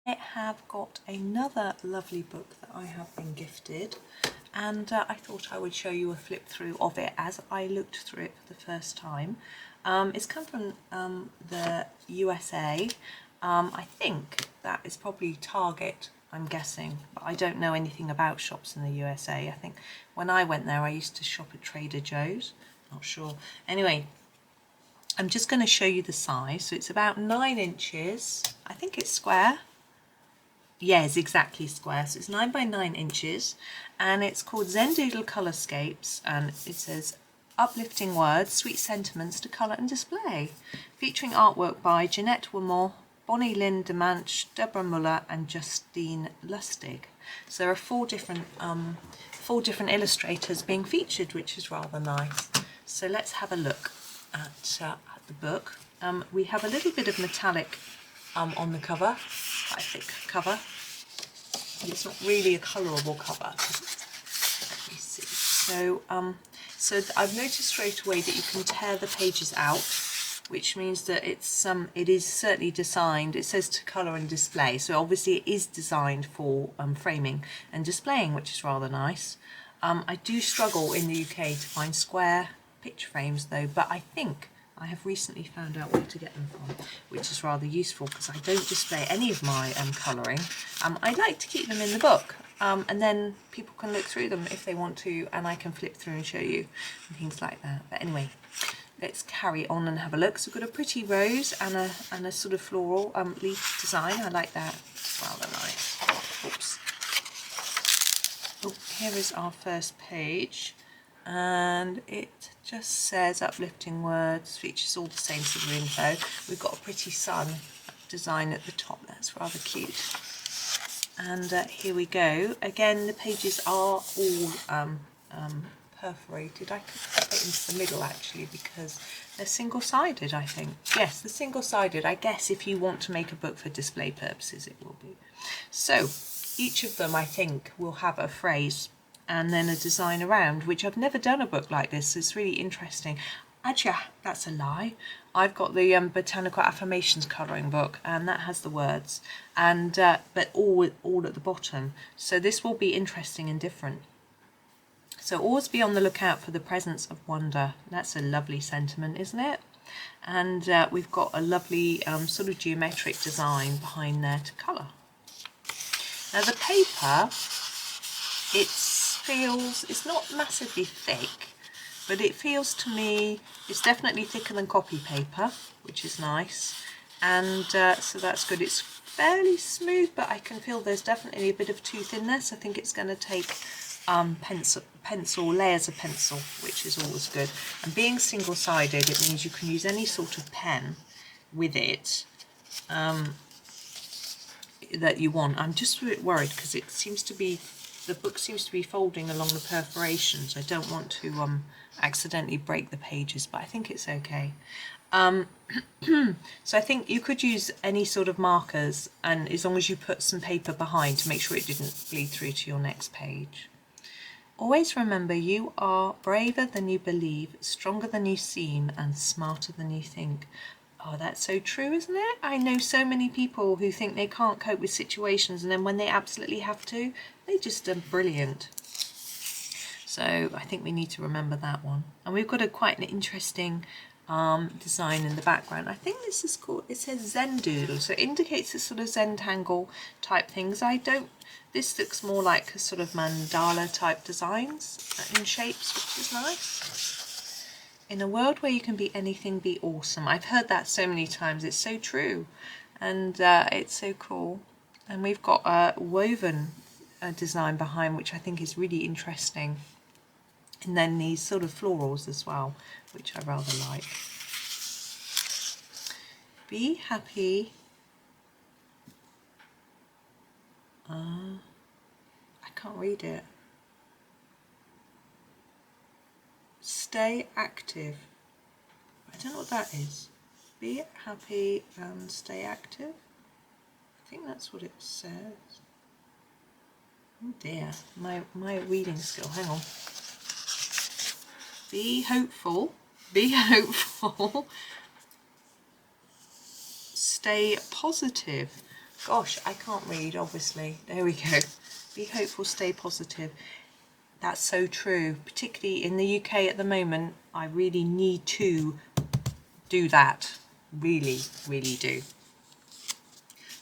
I have got another lovely book that I have been gifted, and I thought I would show you a flip through of it as I looked through it for the first time. It's come from the USA. I think that is probably Target, I'm guessing, but I don't know anything about shops in the USA. I think when I went there I used to shop at Trader Joe's, not sure. Anyway, I'm just going to show you the size. So it's about 9 inches. I think it's square. Yes, exactly square. So it's 9 by 9 inches, and it's called Zendoodle Colorscapes, and it says uplifting words, sweet sentiments to colour and display, featuring artwork by Jeanette Wilmore, Bonnie Lynn Demanche, Deborah Muller, and Justine Lustig. So there are four different illustrators being featured, which is rather nice. So let's have a look at the book. We have a little bit of metallic on the cover, quite a thick cover. It's not really a colourable cover. Let me see. So I've noticed straight away that you can tear the pages out, which means that it is certainly designed. It says to colour and display, so obviously it is designed for framing and displaying, which is rather nice. I do struggle in the UK to find square picture frames though, but I think I have recently found out where to get them from, which is rather useful because I don't display any of my colouring. I like to keep them in the book, and then people can look through them if they want to, and I can flip through and show you and things like that. But anyway, let's carry on and have a look. So we've got a pretty rose and a sort of floral leaf design. I like that. It's rather nice. Oops. Oh, here is our first page, and it just says uplifting words, features all the same sort of info. We've got a pretty sun design at the top. That's rather cute. And here we go. Again, the pages are all perforated. I could put it into the middle actually because they're single-sided, I think. Yes, they're single-sided. I guess if you want to make a book for display purposes, it will be. So each of them, I think, will have a phrase and then a design around, which I've never done a book like this. It's really interesting. Actually, that's a lie. I've got the Botanical Affirmations colouring book, and that has the words, and but all at the bottom. So this will be interesting and different. So always be on the lookout for the presence of wonder. That's a lovely sentiment, isn't it? And we've got a lovely sort of geometric design behind there to colour. Now the paper, it's not massively thick, but it feels to me it's definitely thicker than copy paper, which is nice, and so that's good. It's fairly smooth, but I can feel there's definitely a bit of tooth in there, so I think it's going to take layers of pencil, which is always good. And being single-sided, it means you can use any sort of pen with it that you want. I'm just a bit worried because it seems to be, the book seems to be folding along the perforations. I don't want to accidentally break the pages, but I think it's okay. So I think you could use any sort of markers, and as long as you put some paper behind to make sure it didn't bleed through to your next page. Always remember, you are braver than you believe, stronger than you seem, and smarter than you think. Oh, that's so true, isn't it? I know so many people who think they can't cope with situations, and then when they absolutely have to, they just are brilliant. So I think we need to remember that one. And we've got quite an interesting design in the background. I think this is called, it says Zendoodle, so it indicates a sort of Zentangle type things. This looks more like a sort of mandala type designs in shapes, which is nice. In a world where you can be anything, be awesome. I've heard that so many times. It's so true, and it's so cool. And we've got a woven design behind, which I think is really interesting. And then these sort of florals as well, which I rather like. Be happy. I can't read it. Stay active. I don't know what that is. Be happy and stay active. I think that's what it says. Oh dear, my reading skill. Hang on. Be hopeful. Be hopeful. Stay positive. Gosh, I can't read, obviously. There we go. Be hopeful, stay positive. That's so true, particularly in the UK at the moment. I really need to do that. Really, really do.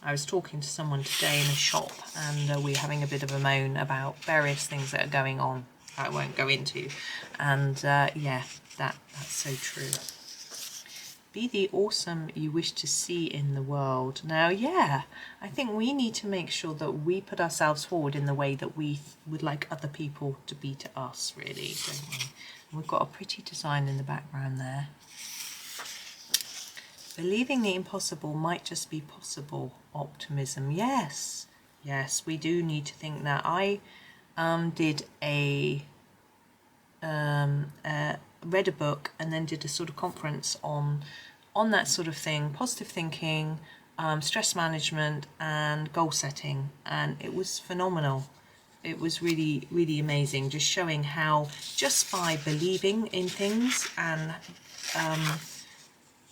I was talking to someone today in a shop, and we're having a bit of a moan about various things that are going on I won't go into. And yeah, that's so true. Be the awesome you wish to see in the world. Now, yeah, I think we need to make sure that we put ourselves forward in the way that we would like other people to be to us, really, don't we? And we've got a pretty design in the background there. Believing the impossible might just be possible. Optimism. Yes, yes, we do need to think that. I read a book and then did a sort of conference on that sort of thing, positive thinking, stress management and goal setting, and it was phenomenal. It was really, really amazing, just showing how just by believing in things and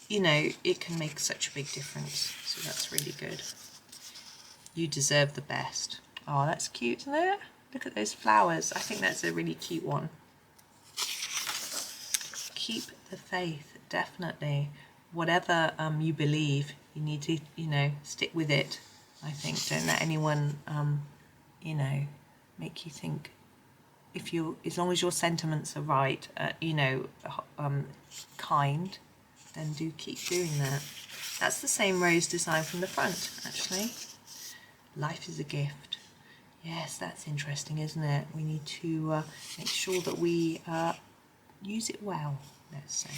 you know, it can make such a big difference. So that's really good. You deserve the best. Oh, that's cute, isn't it? Look at those flowers. I think that's a really cute one. Keep the faith, definitely. Whatever you believe, you need to, you know, stick with it. I think, don't let anyone, you know, make you think, if you, as long as your sentiments are right, you know, kind, then do keep doing that. That's the same rose design from the front, actually. Life is a gift. Yes, that's interesting, isn't it? We need to make sure that we use it well, let's say.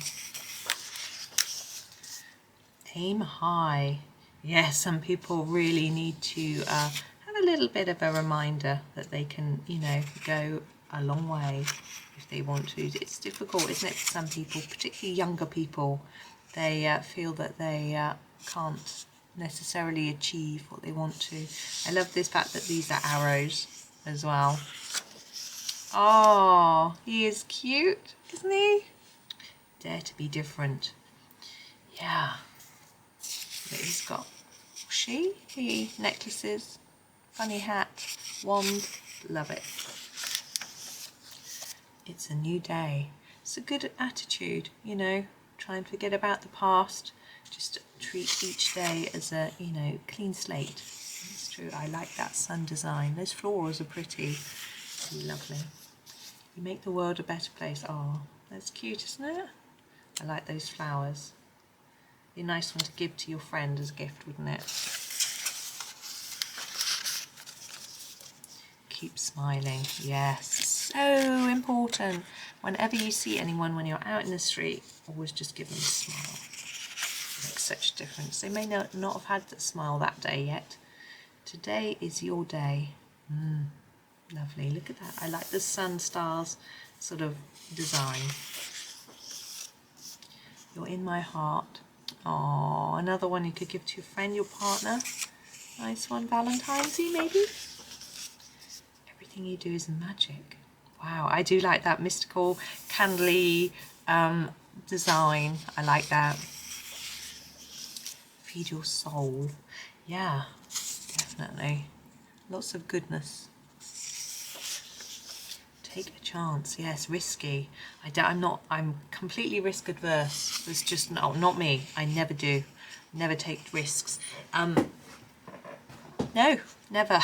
Aim high. Yes, some people really need to have a little bit of a reminder that they can, you know, go a long way if they want to. It's difficult, isn't it, for some people, particularly younger people. They feel that they can't necessarily achieve what they want to. I love this fact that these are arrows as well. Oh, he is cute, isn't he? Dare to be different. Yeah. But he's got he necklaces, funny hat, wand. Love it. It's a new day. It's a good attitude, you know. Try and forget about the past. Just treat each day as a, you know, clean slate. It's true. I like that sun design. Those florals are pretty. Lovely. You make the world a better place. Oh, that's cute, isn't it? I like those flowers. Be a nice one to give to your friend as a gift, wouldn't it? Keep smiling. Yes, so important. Whenever you see anyone, when you're out in the street, always just give them a smile. It makes such a difference. They may not have had that smile that day yet. Today is your day. Lovely. Look at that. I like the sun stars sort of design. You're in my heart. Oh, another one you could give to your friend, your partner. Nice one, Valentine's Day maybe. Everything you do is magic. Wow, I do like that mystical, candly design. I like that. Feed your soul. Yeah, definitely. Lots of goodness. Take a chance. Yes, risky. I'm completely risk adverse. It's just not me. I never do. Never take risks. No, never.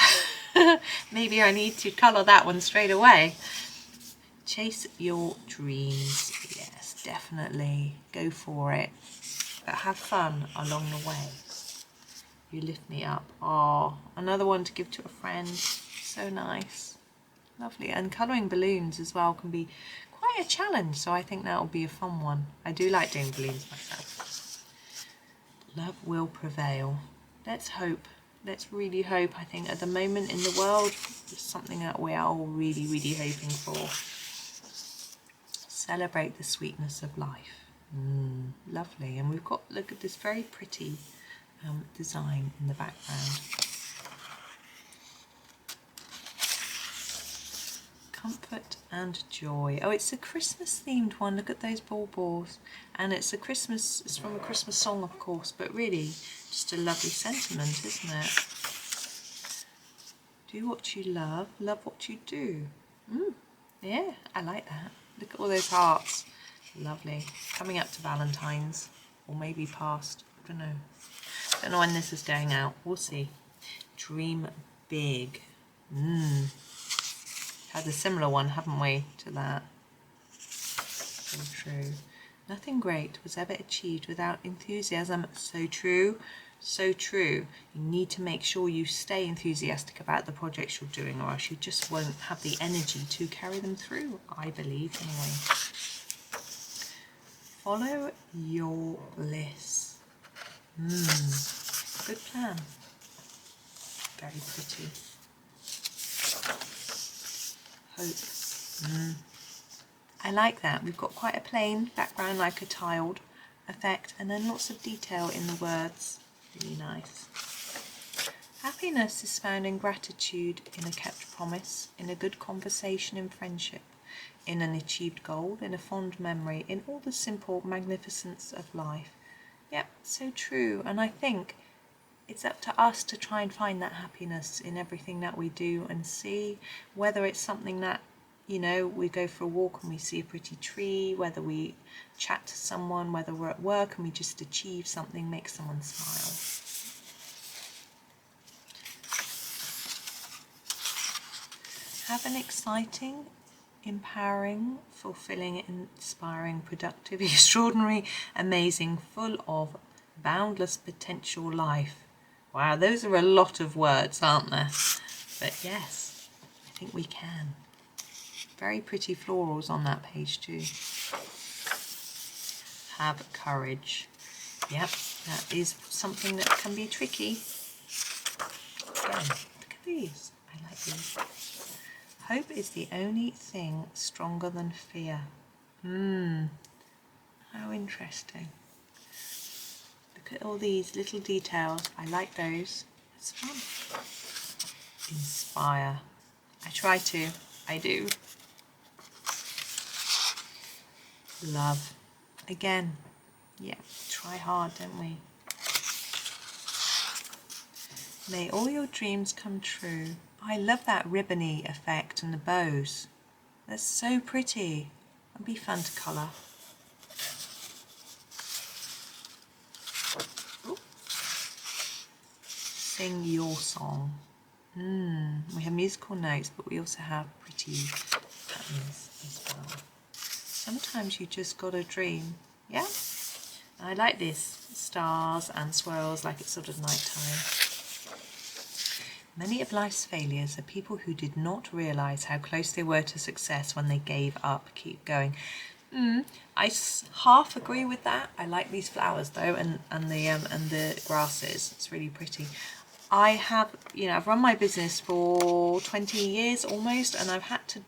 Maybe I need to colour that one straight away. Chase your dreams. Yes, definitely. Go for it. But have fun along the way. You lift me up. Oh, another one to give to a friend. So nice. Lovely. And colouring balloons as well can be quite a challenge, so I think that will be a fun one. I do like doing balloons myself. Love will prevail. Let's hope. Let's really hope. I think at the moment in the world, it's something that we are all really, really hoping for. Celebrate the sweetness of life. Lovely. And we've got, look at this very pretty design in the background. Comfort and joy. Oh, it's a Christmas themed one. Look at those baubles. And it's from a Christmas song, of course, but really just a lovely sentiment, isn't it? Do what you love what you do. Yeah, I like that. Look at all those hearts. Lovely. Coming up to Valentine's, or maybe past. I don't know. Don't know when this is going out. We'll see. Dream big. Had a similar one, haven't we, to that? So true. Nothing great was ever achieved without enthusiasm. So true. So true. You need to make sure you stay enthusiastic about the projects you're doing, or else you just won't have the energy to carry them through, I believe, anyway. Follow your bliss. Good plan. Very pretty. Hope. I like that. We've got quite a plain background, like a tiled effect, and then lots of detail in the words. Really nice. Happiness is found in gratitude, in a kept promise, in a good conversation, in friendship, in an achieved goal, in a fond memory, in all the simple magnificence of life. Yep, so true. And I think it's up to us to try and find that happiness in everything that we do, and see whether it's something that, you know, we go for a walk and we see a pretty tree, whether we chat to someone, whether we're at work and we just achieve something, make someone smile. Have an exciting, empowering, fulfilling, inspiring, productive, extraordinary, amazing, full of boundless potential life. Wow, those are a lot of words, aren't there? But yes, I think we can. Very pretty florals on that page too. Have courage. Yep, that is something that can be tricky. Again, look at these. I like these. Hope is the only thing stronger than fear. How interesting. Look at all these little details. I like those. It's fun. Inspire. I try to. I do. Love. Again. Yeah, try hard, don't we? May all your dreams come true. I love that ribbony effect and the bows. That's so pretty. That'd be fun to colour. Sing your song. We have musical notes, but we also have pretty patterns as well. Sometimes you just gotta dream. Yeah? I like this. Stars and swirls, like it's sort of nighttime. Many of life's failures are people who did not realise how close they were to success when they gave up. Keep going. I half agree with that. I like these flowers though, and the grasses. It's really pretty. I have, I've run my business for 20 years almost, and I've had to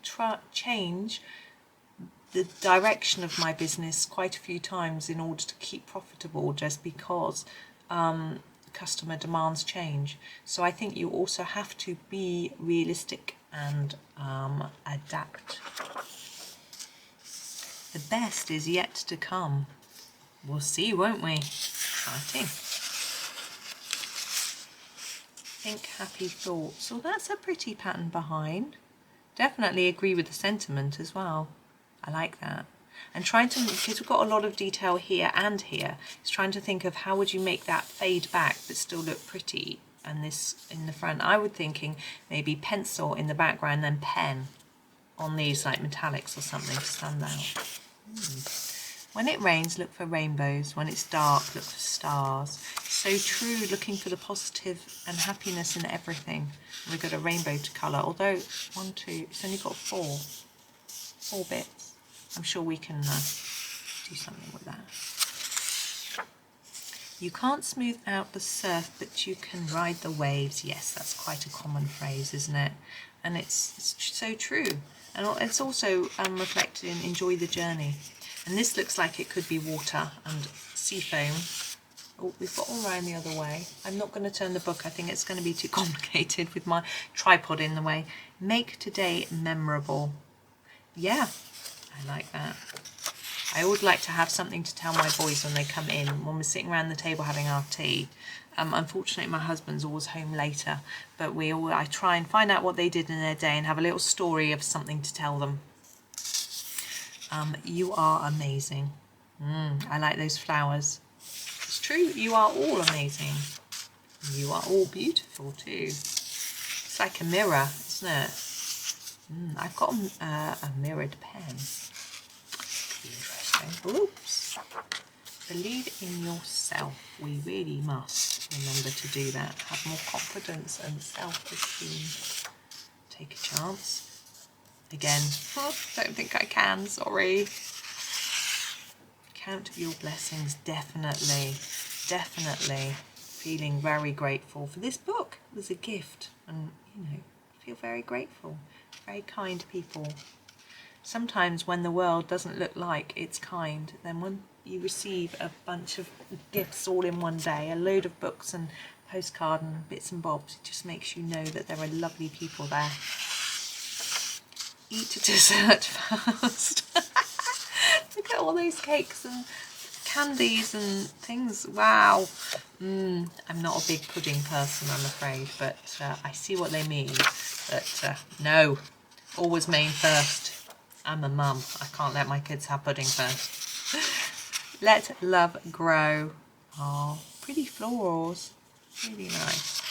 change the direction of my business quite a few times in order to keep profitable, just because customer demands change. So I think you also have to be realistic and adapt. The best is yet to come. We'll see, won't we? Exciting. Think happy thoughts. So that's a pretty pattern behind. Definitely agree with the sentiment as well. I like that. And trying to, because we've got a lot of detail here and here, it's trying to think of how would you make that fade back but still look pretty, and this in the front. I would thinking maybe pencil in the background, then pen on these like metallics or something to stand out. When it rains, look for rainbows. When it's dark, look for stars. So true, looking for the positive and happiness in everything. We've got a rainbow to colour, although it's only got four bits. I'm sure we can do something with that. You can't smooth out the surf, but you can ride the waves. Yes, that's quite a common phrase, isn't it? And it's so true. And it's also reflected in enjoy the journey. And this looks like it could be water and sea foam. Oh, we've got all around the other way. I'm not going to turn the book. I think it's going to be too complicated with my tripod in the way. Make today memorable. yeah, I like that. I always like to have something to tell my boys when they come in, when we're sitting around the table having our tea. Unfortunately, my husband's always home later, but I try and find out what they did in their day and have a little story of something to tell them. You are amazing. I like those flowers. It's true, you are all amazing. You are all beautiful too. It's like a mirror, isn't it? I've got a mirrored pen. Interesting. Oops. Believe in yourself. We really must remember to do that. Have more confidence and self-esteem. Take a chance. Again, don't think I can, sorry. Count your blessings, definitely. Definitely. Feeling very grateful for this book. It was a gift, and I feel very grateful. Very kind people. Sometimes when the world doesn't look like it's kind, then when you receive a bunch of gifts all in one day, a load of books and postcard and bits and bobs, it just makes you know that there are lovely people there. Eat a dessert first. Look at all those cakes and candies and things. Wow. I'm not a big pudding person, I'm afraid, but I see what they mean. But no, always main first. I'm a mum. I can't let my kids have pudding first. Let love grow. Oh, pretty florals. Really nice.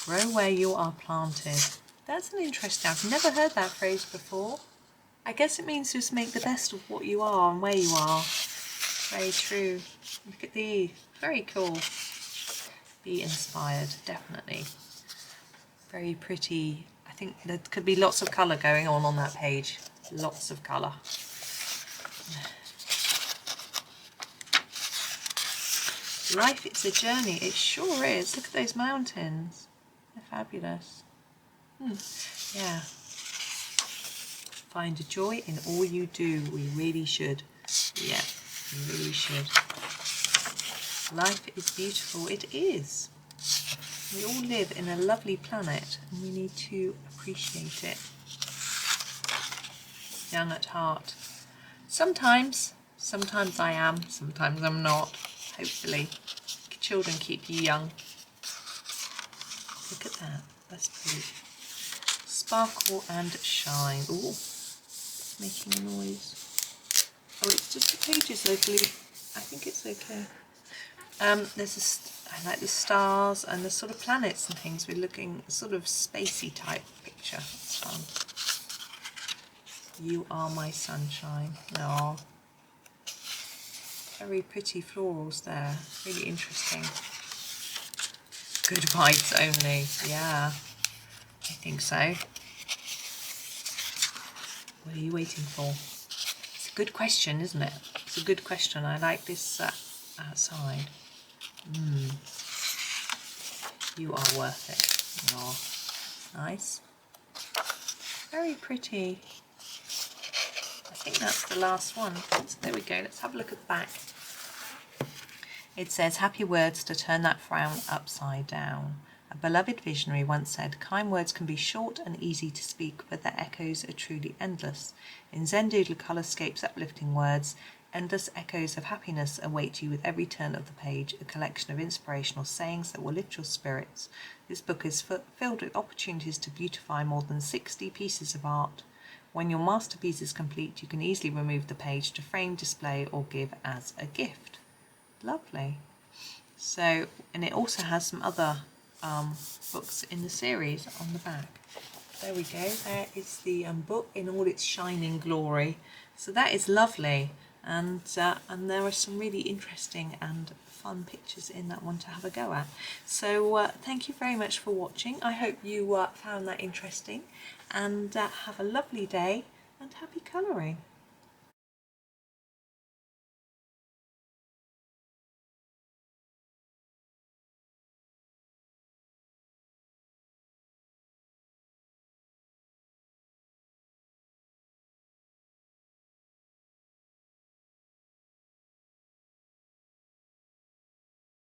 Grow where you are planted. That's an interesting. I've never heard that phrase before. I guess it means just make the best of what you are and where you are. Very true. Look at these. Very cool. Be inspired, definitely. Very pretty. I think there could be lots of colour going on that page. Lots of colour. Life is a journey. It sure is. Look at those mountains. They're fabulous. Yeah. Find a joy in all you do. We really should. Yeah, we really should. Life is beautiful. It is. We all live in a lovely planet and we need to appreciate it. Young at heart. Sometimes I am, sometimes I'm not. Hopefully. Children keep you young. Look at that. That's pretty. Sparkle and shine. Ooh, it's making a noise. Oh, it's just the pages locally. I think it's okay. I like the stars and the sort of planets and things. We're looking sort of spacey type picture. It's fun. You are my sunshine. Oh, very pretty florals there. Really interesting. Good vibes only. Yeah, I think so. What are you waiting for? It's a good question, isn't it? It's a good question. I like this outside. You are worth it. Oh, nice. Very pretty. I think that's the last one. So there we go. Let's have a look at the back. It says, happy words to turn that frown upside down. A beloved visionary once said, kind words can be short and easy to speak, but their echoes are truly endless. In Zendoodle Colorscapes Uplifting Words, endless echoes of happiness await you with every turn of the page, a collection of inspirational sayings that will lift your spirits. This book is filled with opportunities to beautify more than 60 pieces of art. When your masterpiece is complete, you can easily remove the page to frame, display, or give as a gift. Lovely. So, and it also has some other books in the series on the back. There we go. There is the book in all its shining glory. So that is lovely, and there are some really interesting and fun pictures in that one to have a go at. So thank you very much for watching. I hope you found that interesting, and have a lovely day and happy colouring.